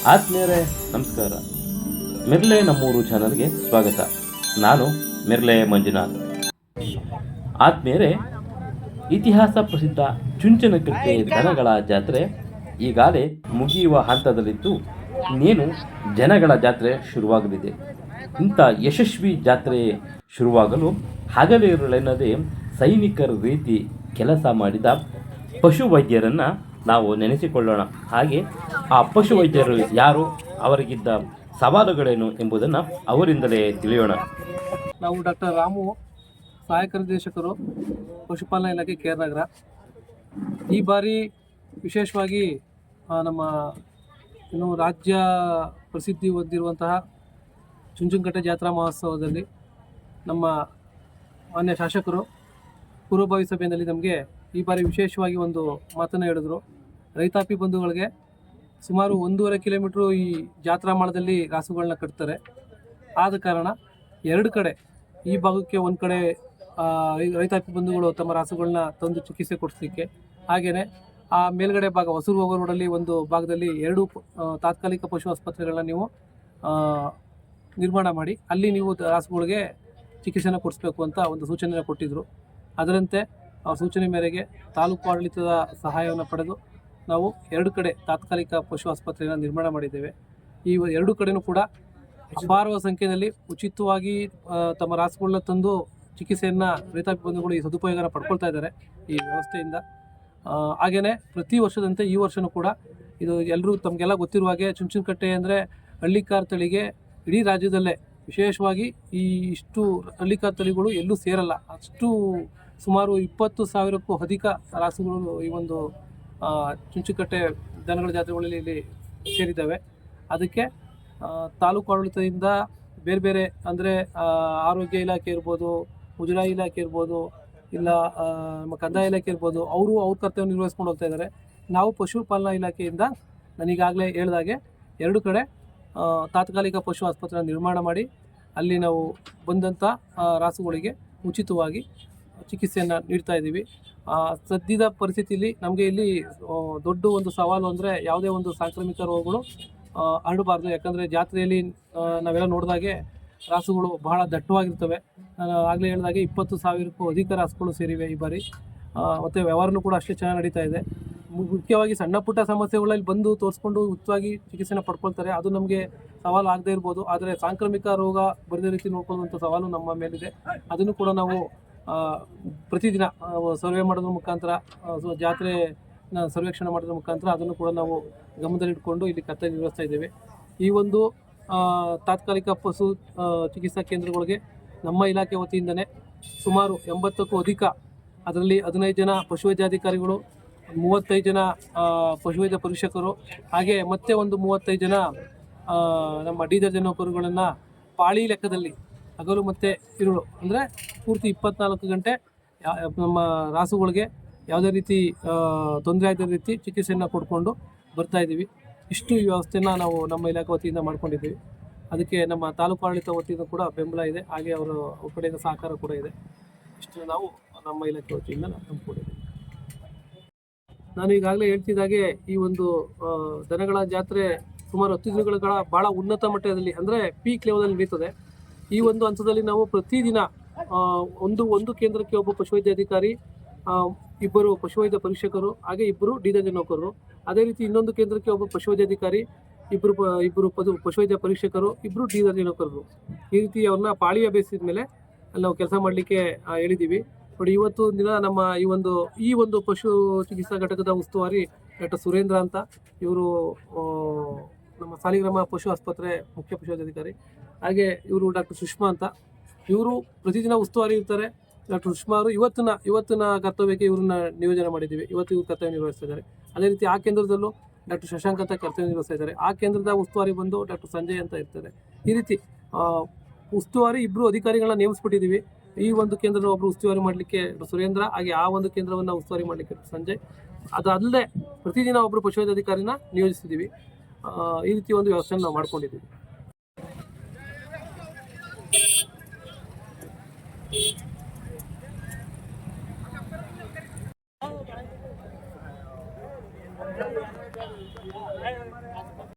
ಆತ್ಮೀಯರೇ ನಮಸ್ಕಾರ. ಮಿರ್ಲೆ ನಮ್ಮೂರು ಚಾನಲ್ಗೆ ಸ್ವಾಗತ. ನಾನು ಮಿರ್ಲೆ ಮಂಜುನಾಥ್. ಆತ್ಮೀಯರೇ, ಇತಿಹಾಸ ಪ್ರಸಿದ್ಧ ಚುಂಚನಕಟ್ಟೆ ದನಗಳ ಜಾತ್ರೆ ಈಗಾಗಲೇ ಮುಗಿಯುವ ಹಂತದಲ್ಲಿದ್ದು ಇನ್ನೇನು ಜನಗಳ ಜಾತ್ರೆ ಶುರುವಾಗಲಿದೆ. ಇಂಥ ಯಶಸ್ವಿ ಜಾತ್ರೆ ಶುರುವಾಗಲು ಹಗಲಿರುಳೆನ್ನದೇ ಸೈನಿಕರ ರೀತಿ ಕೆಲಸ ಮಾಡಿದ ಪಶುವೈದ್ಯರನ್ನು ನಾವು ನೆನೆಸಿಕೊಳ್ಳೋಣ. ಹಾಗೆ ಆ ಪಶುವೈದ್ಯರು ಯಾರು, ಅವರಿಗಿದ್ದ ಸವಾಲುಗಳೇನು ಎಂಬುದನ್ನು ಅವರಿಂದಲೇ ತಿಳಿಯೋಣ. ನಾವು ಡಾಕ್ಟರ್ ರಾಮು, ಸಹಾಯಕ ನಿರ್ದೇಶಕರು, ಪಶುಪಾಲನಾ ಇಲಾಖೆ, ಕೆ.ಆರ್. ನಗರ. ಈ ಬಾರಿ ವಿಶೇಷವಾಗಿ ನಮ್ಮ ರಾಜ್ಯ ಪ್ರಸಿದ್ಧಿ ಹೊಂದಿರುವಂತಹ ಚುಂಚನಕಟ್ಟೆ ಜಾತ್ರಾ ಮಹೋತ್ಸವದಲ್ಲಿ ನಮ್ಮ ಮಾನ್ಯ ಶಾಸಕರು ಪೂರ್ವಭಾವಿ ಸಭೆಯಲ್ಲಿ ನಮಗೆ ಈ ಬಾರಿ ವಿಶೇಷವಾಗಿ ಒಂದು ಮಾತನ್ನು ಹೇಳಿದ್ರು. ರೈತಾಪಿ ಬಂಧುಗಳಿಗೆ ಸುಮಾರು 1.5 ಕಿಲೋಮೀಟ್ರು ಈ ಜಾತ್ರಾ ಮಾಳದಲ್ಲಿ ರಾಸುಗಳನ್ನ ಕಟ್ತಾರೆ. ಆದ ಕಾರಣ 2 ಕಡೆ, ಈ ಭಾಗಕ್ಕೆ ಒಂದು ಕಡೆ ರೈತಾಪಿ ಬಂಧುಗಳು ತಮ್ಮ ರಾಸುಗಳನ್ನ ತಂದು ಚಿಕಿತ್ಸೆ ಕೊಡಿಸಲಿಕ್ಕೆ, ಹಾಗೆಯೇ ಆ ಮೇಲ್ಗಡೆ ಭಾಗ ಹೊಸೂರು ಹೋಗೋ ರೋಡಲ್ಲಿ ಒಂದು ಭಾಗದಲ್ಲಿ 2 ತಾತ್ಕಾಲಿಕ ಪಶು ಆಸ್ಪತ್ರೆಗಳನ್ನ ನೀವು ನಿರ್ಮಾಣ ಮಾಡಿ ಅಲ್ಲಿ ನೀವು ರಾಸುಗಳಿಗೆ ಚಿಕಿತ್ಸೆನ ಕೊಡಿಸ್ಬೇಕು ಅಂತ ಒಂದು ಸೂಚನೆಯನ್ನು ಕೊಟ್ಟಿದ್ದರು. ಅದರಂತೆ ಆ ಸೂಚನೆ ಮೇರೆಗೆ ತಾಲೂಕು ಆಡಳಿತದ ಸಹಾಯವನ್ನು ಪಡೆದು ನಾವು 2 ಕಡೆ ತಾತ್ಕಾಲಿಕ ಪಶು ಆಸ್ಪತ್ರೆಯನ್ನು ನಿರ್ಮಾಣ ಮಾಡಿದ್ದೇವೆ. ಈ 2 ಕಡೆಯೂ ಕೂಡ ಅಪಾರ ಸಂಖ್ಯೆಯಲ್ಲಿ ಉಚಿತವಾಗಿ ತಮ್ಮ ರಾಸುಗಳನ್ನ ತಂದು ಚಿಕಿತ್ಸೆಯನ್ನು ರೈತಾಪಿ ಬಂಧುಗಳು ಈ ಸದುಪಯೋಗನ ಪಡ್ಕೊಳ್ತಾ ಇದ್ದಾರೆ ಈ ವ್ಯವಸ್ಥೆಯಿಂದ. ಹಾಗೆಯೇ ಪ್ರತಿ ವರ್ಷದಂತೆ ಈ ವರ್ಷವೂ ಕೂಡ ಇದು ಎಲ್ಲರೂ ತಮಗೆಲ್ಲ ಗೊತ್ತಿರುವ ಹಾಗೆ ಚುಂಚನಕಟ್ಟೆ ಅಂದರೆ ಹಳ್ಳಿಕಾರ್ ತಳಿಗೆ ಇಡೀ ರಾಜ್ಯದಲ್ಲೇ ವಿಶೇಷವಾಗಿ ಇಷ್ಟು ಹಳ್ಳಿಕಾರ್ ತಳಿಗಳು ಎಲ್ಲೂ ಸೇರಲ್ಲ. ಅಷ್ಟು ಸುಮಾರು 20,000ಕ್ಕೂ ಅಧಿಕ ರಾಸುಗಳು ಈ ಒಂದು ಚುಂಚನಕಟ್ಟೆ ದನಗಳ ಜಾತ್ರೆಗಳಲ್ಲಿ ಇಲ್ಲಿ ಸೇರಿದ್ದಾವೆ. ಅದಕ್ಕೆ ತಾಲೂಕು ಆಡಳಿತದಿಂದ ಬೇರೆ ಬೇರೆ ಅಂದರೆ ಆರೋಗ್ಯ ಇಲಾಖೆ ಇರ್ಬೋದು, ಮುಜರಾಯಿ ಇಲಾಖೆ ಇರ್ಬೋದು, ಇಲ್ಲ ನಮ್ಮ ಕಂದಾಯ ಇಲಾಖೆ ಇರ್ಬೋದು, ಅವ್ರ ಕರ್ತವ್ಯ ನಿರ್ವಹಿಸ್ಕೊಂಡು ಹೋಗ್ತಾ ಇದ್ದಾರೆ. ನಾವು ಪಶುಪಾಲನಾ ಇಲಾಖೆಯಿಂದ ನಾನೀಗಾಗಲೇ ಹೇಳಿದಾಗೆ 2 ಕಡೆ ತಾತ್ಕಾಲಿಕ ಪಶು ಆಸ್ಪತ್ರೆ ನಿರ್ಮಾಣ ಮಾಡಿ ಅಲ್ಲಿ ನಾವು ಬಂದಂಥ ರಾಸುಗಳಿಗೆ ಉಚಿತವಾಗಿ ಚಿಕಿತ್ಸೆಯನ್ನು ನೀಡ್ತಾ ಇದ್ದೀವಿ. ಸದ್ಯದ ಪರಿಸ್ಥಿತಿಯಲ್ಲಿ ನಮಗೆ ಇಲ್ಲಿ ದೊಡ್ಡ ಒಂದು ಸವಾಲು ಅಂದರೆ ಯಾವುದೇ ಒಂದು ಸಾಂಕ್ರಾಮಿಕ ರೋಗಗಳು ಹರಡಬಾರ್ದು. ಯಾಕಂದರೆ ಜಾತ್ರೆಯಲ್ಲಿ ನಾವೆಲ್ಲ ನೋಡಿದಾಗೆ ರಾಸುಗಳು ಬಹಳ ದಟ್ಟವಾಗಿರ್ತವೆ. ನಾನು ಆಗಲೇ ಹೇಳಿದಾಗೆ 20,000ಕ್ಕೂ ಅಧಿಕ ರಾಸುಗಳು ಸೇರಿವೆ ಈ ಬಾರಿ. ಮತ್ತು ವ್ಯವಹಾರನೂ ಕೂಡ ಅಷ್ಟೇ ಚೆನ್ನಾಗಿ ನಡೀತಾ ಇದೆ. ಮುಖ್ಯವಾಗಿ ಸಣ್ಣ ಪುಟ್ಟ ಸಮಸ್ಯೆಗಳಲ್ಲಿ ಬಂದು ತೋರಿಸ್ಕೊಂಡು ಉಚಿತವಾಗಿ ಚಿಕಿತ್ಸೆನ ಪಡ್ಕೊಳ್ತಾರೆ. ಅದು ನಮಗೆ ಸವಾಲು ಆಗದೇ ಇರ್ಬೋದು, ಆದರೆ ಸಾಂಕ್ರಾಮಿಕ ರೋಗ ಬರದೇ ರೀತಿ ನೋಡ್ಕೊಳ್ಳುವಂಥ ಸವಾಲು ನಮ್ಮ ಮೇಲಿದೆ. ಅದನ್ನು ಕೂಡ ನಾವು ಪ್ರತಿದಿನ ಸರ್ವೆ ಮಾಡೋದ್ರ ಮುಖಾಂತರ, ಜಾತ್ರೆ ಸರ್ವೇಕ್ಷಣೆ ಮಾಡೋದ್ರ ಮುಖಾಂತರ ಅದನ್ನು ಕೂಡ ನಾವು ಗಮನದಲ್ಲಿಟ್ಕೊಂಡು ಇಲ್ಲಿ ಕರ್ತವ್ಯ ನಿರ್ವಹಿಸ್ತಾ ಇದ್ದೇವೆ. ಈ ಒಂದು ತಾತ್ಕಾಲಿಕ ಪಶು ಚಿಕಿತ್ಸಾ ಕೇಂದ್ರಗಳಿಗೆ ನಮ್ಮ ಇಲಾಖೆ ವತಿಯಿಂದನೇ ಸುಮಾರು 80ಕ್ಕೂ ಅಧಿಕ, ಅದರಲ್ಲಿ 15 ಜನ ಪಶುವೈದ್ಯಾಧಿಕಾರಿಗಳು, 35 ಜನ ಪಶುವೈದ್ಯ ಪರೀಕ್ಷಕರು, ಹಾಗೆ ಮತ್ತೆ ಒಂದು 35 ಜನ ನಮ್ಮ ಡಿ-ದರ್ಜೆ ನೌಕರರುಗಳನ್ನು ಪಾಳಿ ಲೆಕ್ಕದಲ್ಲಿ ಹಗಲು ಮತ್ತು ಇರುಳು ಅಂದರೆ ಪೂರ್ತಿ 24 ಗಂಟೆ ನಮ್ಮ ರಾಸುಗಳಿಗೆ ಯಾವುದೇ ರೀತಿ ತೊಂದರೆ ಆಗದ ರೀತಿ ಚಿಕಿತ್ಸೆಯನ್ನು ಕೊಡ್ಕೊಂಡು ಬರ್ತಾಯಿದ್ದೀವಿ. ಇಷ್ಟು ಈ ವ್ಯವಸ್ಥೆನ ನಾವು ನಮ್ಮ ಇಲಾಖೆ ವತಿಯಿಂದ ಮಾಡ್ಕೊಂಡಿದ್ದೀವಿ. ಅದಕ್ಕೆ ನಮ್ಮ ತಾಲೂಕು ಆಡಳಿತ ವತಿಯಿಂದ ಕೂಡ ಬೆಂಬಲ ಇದೆ, ಹಾಗೆ ಅವರ ಕಡೆಯಿಂದ ಸಹಕಾರ ಕೂಡ ಇದೆ. ಇಷ್ಟು ನಾವು ನಮ್ಮ ಇಲಾಖೆ ವತಿಯಿಂದ ನಂಬಿಕೊಂಡಿದ್ದೀವಿ. ನಾನು ಈಗಾಗಲೇ ಹೇಳ್ತಿದ್ದಾಗೆ ಈ ಒಂದು ದನಗಳ ಜಾತ್ರೆ ಸುಮಾರು 10 ದಿನಗಳ ಭಾಳ ಉನ್ನತ ಮಟ್ಟದಲ್ಲಿ ಅಂದರೆ ಪೀಕ್ ಲೆವೆಲಲ್ಲಿ ನಡೀತದೆ. ಈ ಒಂದು ಹಂತದಲ್ಲಿ ನಾವು ಪ್ರತಿದಿನ ಒಂದು ಕೇಂದ್ರಕ್ಕೆ ಒಬ್ಬ ಪಶುವೈದ್ಯಾಧಿಕಾರಿ, 2 ಪಶುವೈದ್ಯ ಪರೀಕ್ಷಕರು, ಹಾಗೆ 2 ಡಿ-ದರ್ಜೆ ನೌಕರರು, ಅದೇ ರೀತಿ ಇನ್ನೊಂದು ಕೇಂದ್ರಕ್ಕೆ ಒಬ್ಬ ಪಶುವೈದ್ಯಾಧಿಕಾರಿ, 2 ಪಶುವೈದ್ಯ ಪರೀಕ್ಷಕರು, 2 ಡಿ-ದರ್ಜೆ ನೌಕರರು. ಈ ರೀತಿ ಅವ್ರನ್ನ ಪಾಳಿಯ ಬೇಸಿದ ಮೇಲೆ ನಾವು ಕೆಲಸ ಮಾಡಲಿಕ್ಕೆ ಹೇಳಿದ್ದೀವಿ. ನೋಡಿ, ಇವತ್ತು ದಿನ ನಮ್ಮ ಈ ಒಂದು ಪಶು ಚಿಕಿತ್ಸಾ ಘಟಕದ ಉಸ್ತುವಾರಿ ಡಾಕ್ಟರ್ ಸುರೇಂದ್ರ ಅಂತ, ಇವರು ನಮ್ಮ ಸಾಲಿಗ್ರಾಮ ಪಶು ಆಸ್ಪತ್ರೆ ಮುಖ್ಯ ಪಶುವೈದ್ಯಾಧಿಕಾರಿ. ಹಾಗೆ ಇವರು ಡಾಕ್ಟರ್ ಸುಷ್ಮಾ ಅಂತ, ಇವರು ಪ್ರತಿದಿನ ಉಸ್ತುವಾರಿ ಇರ್ತಾರೆ. ಡಾಕ್ಟರ್ ಸುಷ್ಮಾ ಅವರು ಇವತ್ತಿನ ಕರ್ತವ್ಯಕ್ಕೆ ಇವ್ರನ್ನ ನಿಯೋಜನೆ ಮಾಡಿದ್ದೀವಿ. ಇವತ್ತು ಇವ್ರು ಕರ್ತವ್ಯ ನಿರ್ವಹಿಸ್ತಾ ಇದ್ದಾರೆ. ಅದೇ ರೀತಿ ಆ ಕೇಂದ್ರದಲ್ಲೂ ಡಾಕ್ಟರ್ ಶಶಾಂಕ್ ಅಂತ ಕರ್ತವ್ಯ ನಿರ್ವಹಿಸ್ತಾ ಇದ್ದಾರೆ. ಆ ಕೇಂದ್ರದ ಉಸ್ತುವಾರಿ ಬಂದು ಡಾಕ್ಟರ್ ಸಂಜಯ್ ಅಂತ ಇರ್ತಾರೆ. ಈ ರೀತಿ ಉಸ್ತುವಾರಿ 2 ಅಧಿಕಾರಿಗಳನ್ನ ನೇಮಿಸ್ಬಿಟ್ಟಿದ್ದೀವಿ. ಈ ಒಂದು ಕೇಂದ್ರದ ಒಬ್ಬರು ಉಸ್ತುವಾರಿ ಮಾಡಲಿಕ್ಕೆ ಸುರೇಂದ್ರ, ಹಾಗೆ ಆ ಒಂದು ಕೇಂದ್ರವನ್ನು ಉಸ್ತುವಾರಿ ಮಾಡಲಿಕ್ಕೆ ಸಂಜಯ್. ಅದಲ್ಲದೆ ಪ್ರತಿದಿನ ಒಬ್ಬರು ಪಶುವೈದ್ಯಾಧಿಕಾರಿನ ನಿಯೋಜಿಸಿದ್ದೀವಿ. ಈ ರೀತಿ ಒಂದು ವ್ಯವಸ್ಥೆಯನ್ನು ನಾವು ಮಾಡ್ಕೊಂಡಿದ್ದೀವಿ.